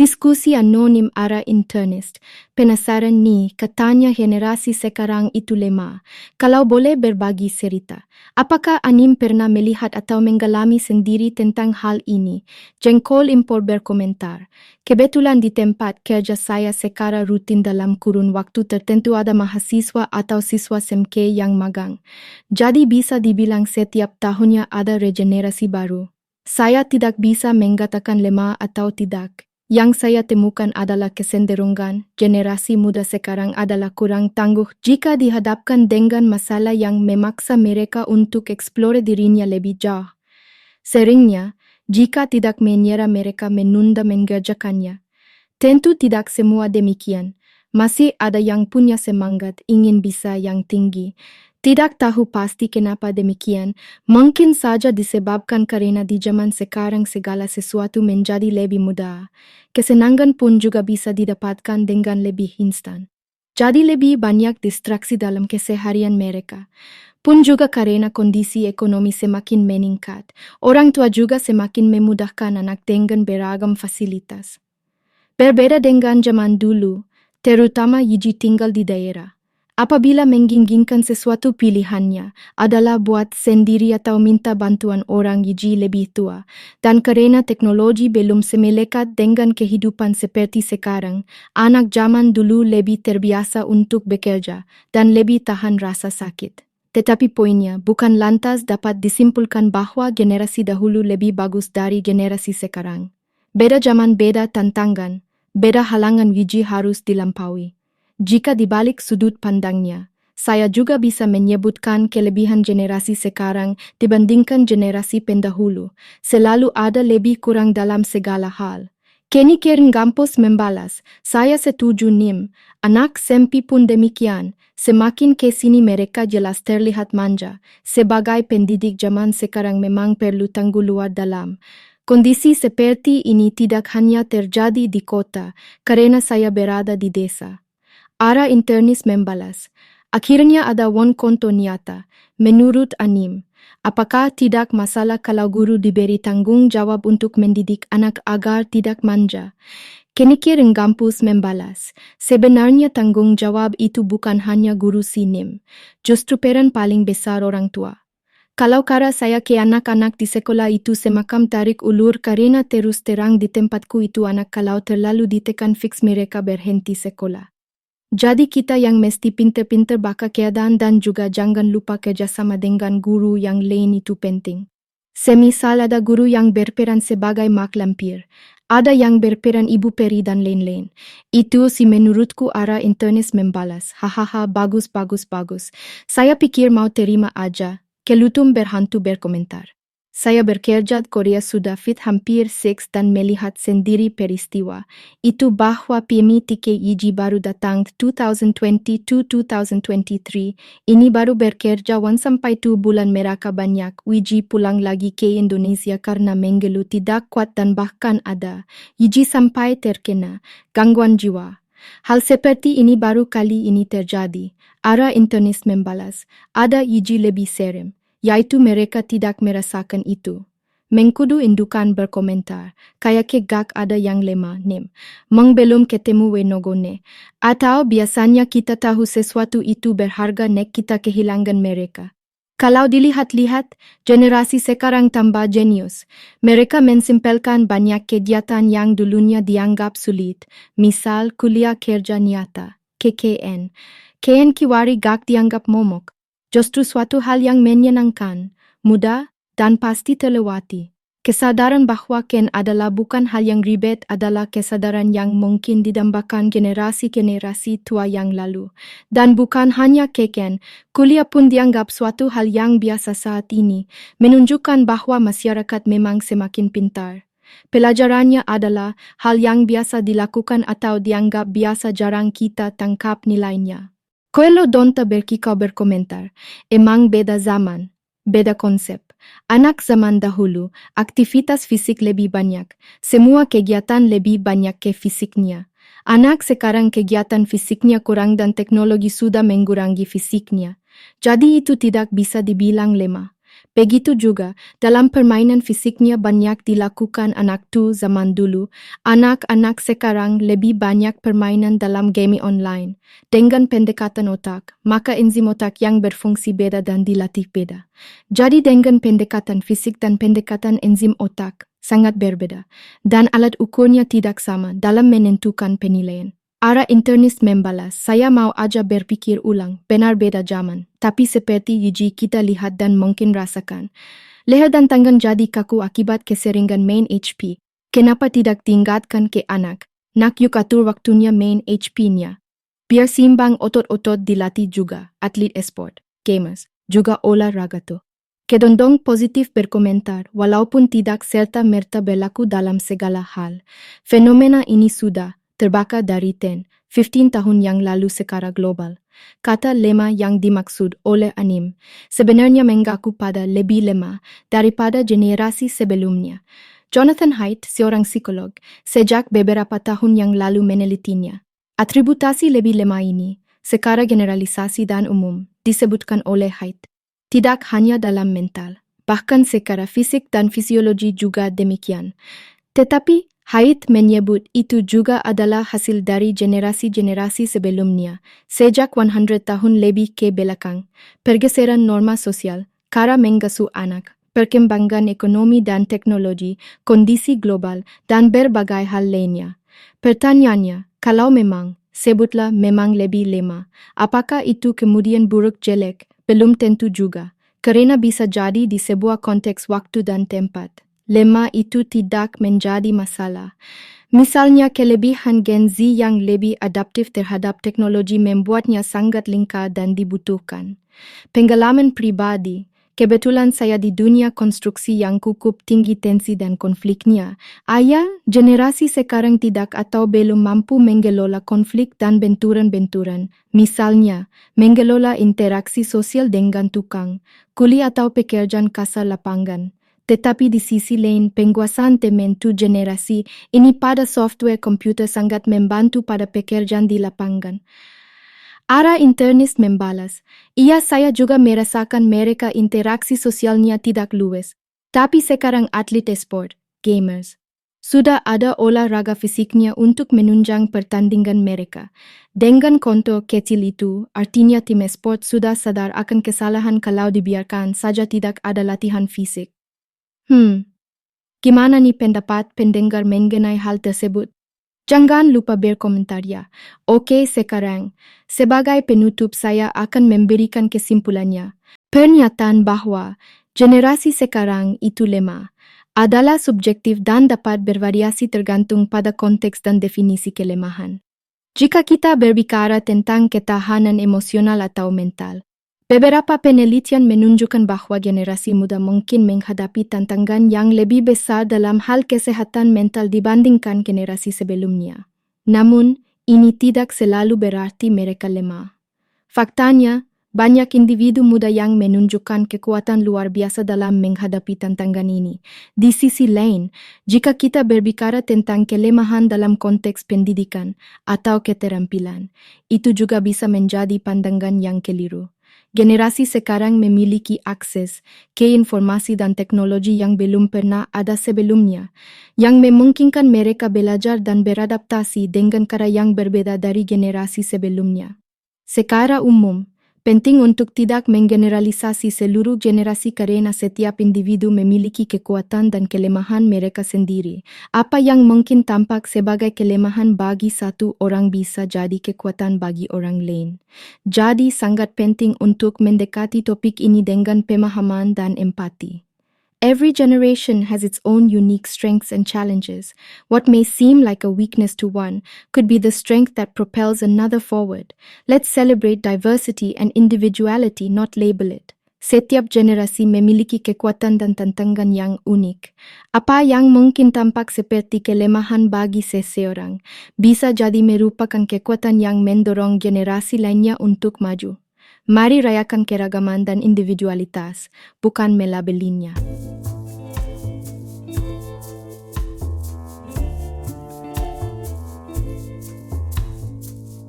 Diskusi anonim arah internet. Penasaran nih, katanya generasi sekarang itu lemah. Kalau boleh berbagi cerita, apakah Anim pernah melihat atau mengalami sendiri tentang hal ini? Jengkol Impor berkomentar. Kebetulan di tempat kerja saya secara rutin dalam kurun waktu tertentu ada mahasiswa atau siswa SMK yang magang. Jadi bisa dibilang setiap tahunnya ada regenerasi baru. Saya tidak bisa mengatakan lemah atau tidak. Yang saya temukan adalah kecenderungan generasi muda sekarang adalah kurang tangguh jika dihadapkan dengan masalah yang memaksa mereka untuk eksplor dirinya lebih jauh. Seringnya, jika tidak menyerah mereka menunda mengerjakannya. Tentu tidak semua demikian. Masih ada yang punya semangat ingin bisa yang tinggi. Tidak tahu pasti kenapa demikian, mungkin saja disebabkan karena di zaman sekarang segala sesuatu menjadi lebih mudah. Kesenangan pun juga bisa didapatkan dengan lebih instan. Jadi lebih banyak distraksi dalam keseharian mereka. Pun juga karena kondisi ekonomi semakin meningkat, orang tua juga semakin memudahkan anak dengan beragam fasilitas. Berbeda dengan zaman dulu, terutama Yiji tinggal di daerah. Apabila menginginkan sesuatu pilihannya adalah buat sendiri atau minta bantuan orang Yiji lebih tua. Dan karena teknologi belum semelekat dengan kehidupan seperti sekarang, anak zaman dulu lebih terbiasa untuk bekerja dan lebih tahan rasa sakit. Tetapi poinnya bukan lantas dapat disimpulkan bahwa generasi dahulu lebih bagus dari generasi sekarang. Beda zaman, beda tantangan, beda halangan Yiji harus dilampaui. Jika dibalik sudut pandangnya, saya juga bisa menyebutkan kelebihan generasi sekarang dibandingkan generasi pendahulu. Selalu ada lebih kurang dalam segala hal. Kenny Kern Gampos membalas, saya setuju Nim, anak sempi pun demikian. Semakin kesini mereka jelas terlihat manja. Sebagai pendidik zaman sekarang memang perlu tangguh luar dalam. Kondisi seperti ini tidak hanya terjadi di kota, karena saya berada di desa. Arah internis membalas, akhirnya ada won konto nyata. Menurut Anim, apakah tidak masalah kalau guru diberi tanggung jawab untuk mendidik anak agar tidak manja? Kenikir Gampus membalas, sebenarnya tanggung jawab itu bukan hanya guru Nim, justru peran paling besar orang tua. Kalau kara saya ke anak-anak di sekolah itu semakam tarik ulur karena terus terang di tempatku itu anak kalau terlalu ditekan fix mereka berhenti sekolah. Jadi kita yang mesti pinter-pinter baka keadaan dan juga jangan lupa kerjasama dengan guru yang lain itu penting. Semisal ada guru yang berperan sebagai mak lampir, ada yang berperan ibu peri dan lain-lain. Itu sih menurutku arah internet membalas. Hahaha, bagus. Saya pikir mau terima aja. Kelutum berhantu berkomentar. Saya bekerja di Korea sudah hampir 6 dan melihat sendiri peristiwa itu bahwa PMITK baru datang 2020-2023. Ini baru bekerja 1-2 bulan mereka banyak Wiji pulang lagi ke Indonesia karena mengeluh tidak kuat dan bahkan ada Wiji sampai terkena gangguan jiwa. Hal seperti ini baru kali ini terjadi. Arah internet membalas, ada Wiji lebih serem. Yaitu mereka tidak merasakan itu. Mengkudu indukan berkomentar, kayak gak ada yang lemah Nim. Belum ketemu wenogone. Atau biasanya kita tahu sesuatu itu berharga nek kita kehilangan mereka. Kalau dilihat-lihat, generasi sekarang tambah jenius. Mereka mensimpelkan banyak kegiatan yang dulunya dianggap sulit. Misal kuliah kerja nyata, KKN. KN kiwari gak dianggap momok. Justru suatu hal yang menyenangkan, mudah, dan pasti terlewati. Kesadaran bahwa Ken adalah bukan hal yang ribet adalah kesadaran yang mungkin didambakan generasi-generasi tua yang lalu. Dan bukan hanya Ken, kuliah pun dianggap suatu hal yang biasa saat ini, menunjukkan bahwa masyarakat memang semakin pintar. Pelajarannya adalah hal yang biasa dilakukan atau dianggap biasa jarang kita tangkap nilainya. Coelho Donta berkikau berkomentar, emang beda zaman, beda konsep. Anak zaman dahulu, aktivitas fisik lebih banyak, semua kegiatan lebih banyak ke fisiknya. Anak sekarang kegiatan fisiknya kurang dan teknologi sudah mengurangi fisiknya. Jadi itu tidak bisa dibilang lemah. Begitu juga, dalam permainan fisiknya banyak dilakukan anak tu zaman dulu, anak-anak sekarang lebih banyak permainan dalam game online. Dengan pendekatan otak, maka enzim otak yang berfungsi beda dan dilatih beda. Jadi dengan pendekatan fisik dan pendekatan enzim otak sangat berbeda, dan alat ukurnya tidak sama dalam menentukan penilaian. Ara internis membalas, saya mau aja berpikir ulang, benar beda zaman. Tapi seperti Yuji kita lihat dan mungkin rasakan. Leher dan tangan jadi kaku akibat keseringan main HP. Kenapa tidak tingkatkan ke anak? Nak yuk atur waktunya main HP-nya. Biar simbang otot-otot dilatih juga, atlet esport, gamers, juga olahraga tuh. Kedondong positif berkomentar, walaupun tidak serta-merta berlaku dalam segala hal. Fenomena ini sudah terbakar dari 15 tahun yang lalu secara global. Kata lema yang dimaksud oleh Anim sebenarnya mengaku pada lebih lemah daripada generasi sebelumnya. Jonathan Haidt, seorang psikolog, sejak beberapa tahun yang lalu menelitinya. Atributasi lebih lemah ini, secara generalisasi dan umum, disebutkan oleh Haidt. Tidak hanya dalam mental, bahkan secara fisik dan fisiologi juga demikian. Tetapi Haidt menyebut itu juga adalah hasil dari generasi-generasi sebelumnya, sejak 100 tahun lebih ke belakang. Pergeseran norma sosial, cara mengasuh anak, perkembangan ekonomi dan teknologi, kondisi global, dan berbagai hal lainnya. Pertanyaannya, kalau memang, sebutlah memang lebih lemah, apakah itu kemudian buruk jelek? Belum tentu juga, karena bisa jadi di sebuah konteks waktu dan tempat. Lemah itu tidak menjadi masalah. Misalnya kelebihan Gen Z yang lebih adaptif terhadap teknologi membuatnya sangat lingkar dan dibutuhkan. Pengalaman pribadi, kebetulan saya di dunia konstruksi yang cukup tinggi tensi dan konfliknya. Generasi sekarang tidak atau belum mampu mengelola konflik dan benturan-benturan. Misalnya, mengelola interaksi sosial dengan tukang, kuli atau pekerjaan kasar lapangan. Tetapi di sisi lain, penguasaan tementu generasi ini pada software komputer sangat membantu pada pekerjaan di lapangan. Ara internis membalas, saya juga merasakan mereka interaksi sosialnya tidak luas. Tapi sekarang atlet esport, gamers, sudah ada olahraga fisiknya untuk menunjang pertandingan mereka. Dengan konto kecil itu, artinya tim esport sudah sadar akan kesalahan kalau dibiarkan saja tidak ada latihan fisik. Gimana nih pendapat pendengar mengenai hal tersebut? Jangan lupa berkomentar ya. Oke, sekarang, sebagai penutup saya akan memberikan kesimpulannya. Pernyataan bahwa generasi sekarang itu lemah adalah subjektif dan dapat bervariasi tergantung pada konteks dan definisi kelemahan. Jika kita berbicara tentang ketahanan emosional atau mental, beberapa penelitian menunjukkan bahwa generasi muda mungkin menghadapi tantangan yang lebih besar dalam hal kesehatan mental dibandingkan generasi sebelumnya. Namun, ini tidak selalu berarti mereka lemah. Faktanya, banyak individu muda yang menunjukkan kekuatan luar biasa dalam menghadapi tantangan ini. Di sisi lain, jika kita berbicara tentang kelemahan dalam konteks pendidikan atau keterampilan, itu juga bisa menjadi pandangan yang keliru. Generasi sekarang memiliki akses ke informasi dan teknologi yang belum pernah ada sebelumnya, yang memungkinkan mereka belajar dan beradaptasi dengan cara yang berbeda dari generasi sebelumnya. Secara umum, penting untuk tidak menggeneralisasi seluruh generasi karena setiap individu memiliki kekuatan dan kelemahan mereka sendiri. Apa yang mungkin tampak sebagai kelemahan bagi satu orang bisa jadi kekuatan bagi orang lain. Jadi sangat penting untuk mendekati topik ini dengan pemahaman dan empati. Every generation has its own unique strengths and challenges. What may seem like a weakness to one could be the strength that propels another forward. Let's celebrate diversity and individuality, not label it. Setiap generasi memiliki kekuatan dan tantangan yang unik. Apa yang mungkin tampak seperti kelemahan bagi seseorang bisa jadi merupakan kekuatan yang mendorong generasi lainnya untuk maju. Mari rayakan keragaman dan individualitas, bukan melabelinya.